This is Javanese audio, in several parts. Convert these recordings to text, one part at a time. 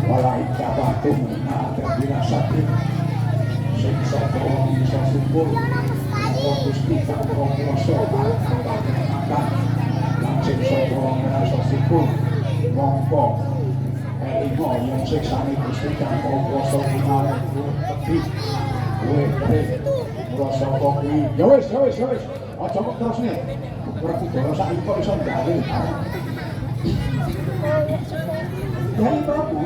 Walai kabatum ada dirasakin sing sapa bisa sumpul Gusti kang kuwasa makan lan sing sapa ngrasa sumpul mongko ing yang siksane Gusti kang kuwasa dinarep pedhi kowe ngrasa kuwi ya wis aja kok terus nih berarti saiki kok iso gawe Yai Prabu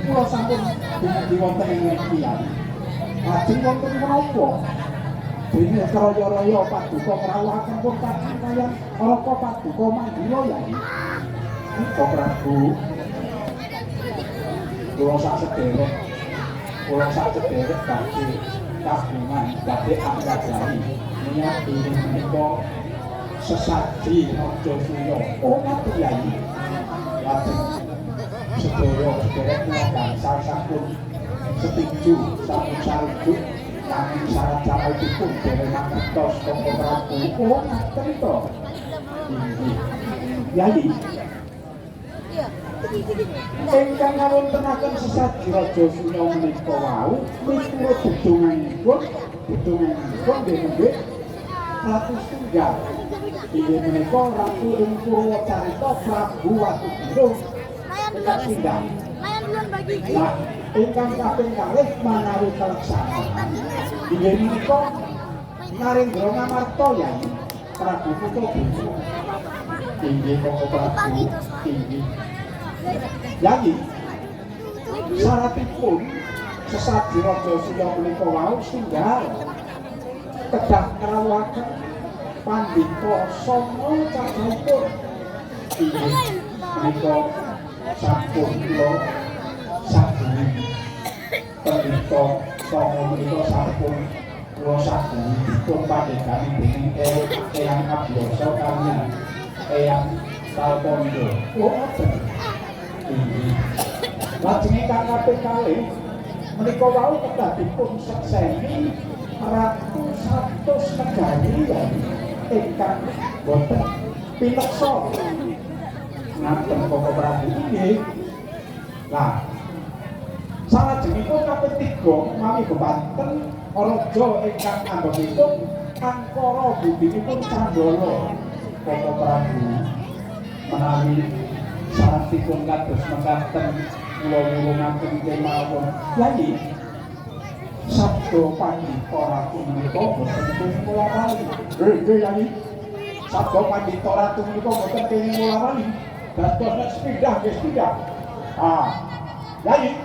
kula sampun dumugi wonten ing tiyang lajeng wonten menapa dene karaya-raya paduka krawuhaken pun kaya Raka Paduka Mandura Yai Ika Prabu kula sak sederek badhe kagungan badhe anggadhahi menyang menika sesaji Raja Suya ngaten Yai lajeng sedaya sederek gangsal sampun setuju sampun sarujuk nanging syarat-syaratipun dene mangertos Raka Prabu ngaten to inggih Yai ingkang ngawontenaken sesaji Raja Suya menika wau miturut bedhonganipun nggih Ratu Tunggal inggih menika Ratu ing Purwacarita Prabu Watugiri ingkang sindang nah ingkang kaping kalih manawi kaleksanan inggih menika Narendra Ngamarta Yai Prabu Putrabima inggih Koko Prabu inggih Yai syaratipun sesaji Raja Suya menika wau setunggal kedah krawuhaken pandhita sanga cacahipun inggih menika sampun kula sagungi pandhita sanga menika sampun kula sagungi dipun pandhegani dening Eyang Abiyasa kaliyan Eyang Kalpondo lajeng ingkang kaping kalih menika wau kedah dipun sekseni Ratu Satus Negari ingkang boten pineksa ngaten Koko Prabu inggih lah salajengipun kaping 3 mawi bebanten raja ingkang anggenipun Angkara budinipun Candala Koko Prabu menawi saratipun kados mekaten kula nyuwunaken kemawon Yai sabda pandhita ratu menika boten kula wali nggih Yai sabda pandhita ratu menika boten kula wali dados nek sepindah nggih sepindah Yai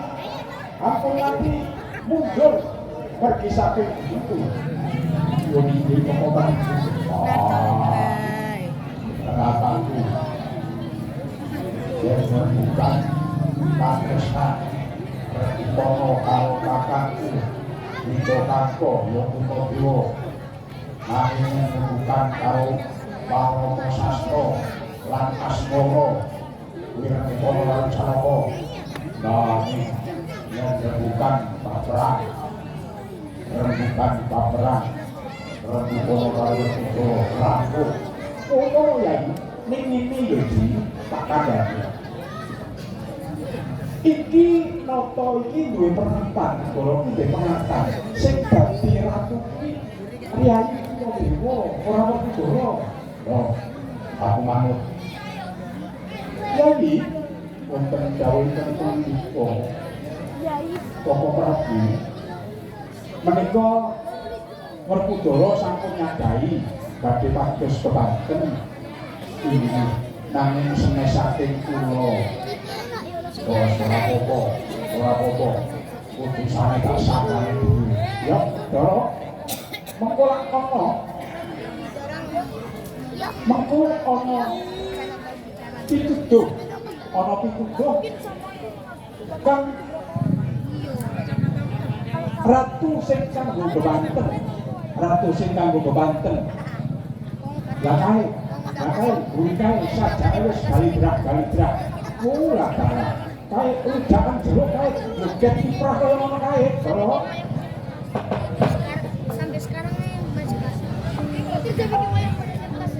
ampun nanti mundur pergi saking itu yo iki Koko Prabu kataku yang bukan Pakesna Retipono karo kakakku Wijo Kako yang Utodewa nanging bukan karo Paromo Sastro lan Asmoro Wiratipono lan Caroko nanging yang bukan Baperang rembukan Baperang Retipono karo Wijo Kako oh Yai ning lho tak kandhani iki nata iki duwe pernatan kula iki pernatan sing dadi ratu iki Ryai Putradewa ora Watugiri oh aku manut Yai wonten dawuhipun dipun Yai Koko Prabu menika Werkudara sampun nyadahi badhe pados kebanten ini nanging senesaking kula ora apa-apa putusane tak sakane dhewe ya Dara mengko lak ana pituduh kang ratu sing kanggo bebanten lah kae burikan sajake wis galidrak ora kalah kae udakan jeruk kae joget kiprah kaya ngono kae sampai sekarang baju kelas. Itu jadi wayang pada kelas.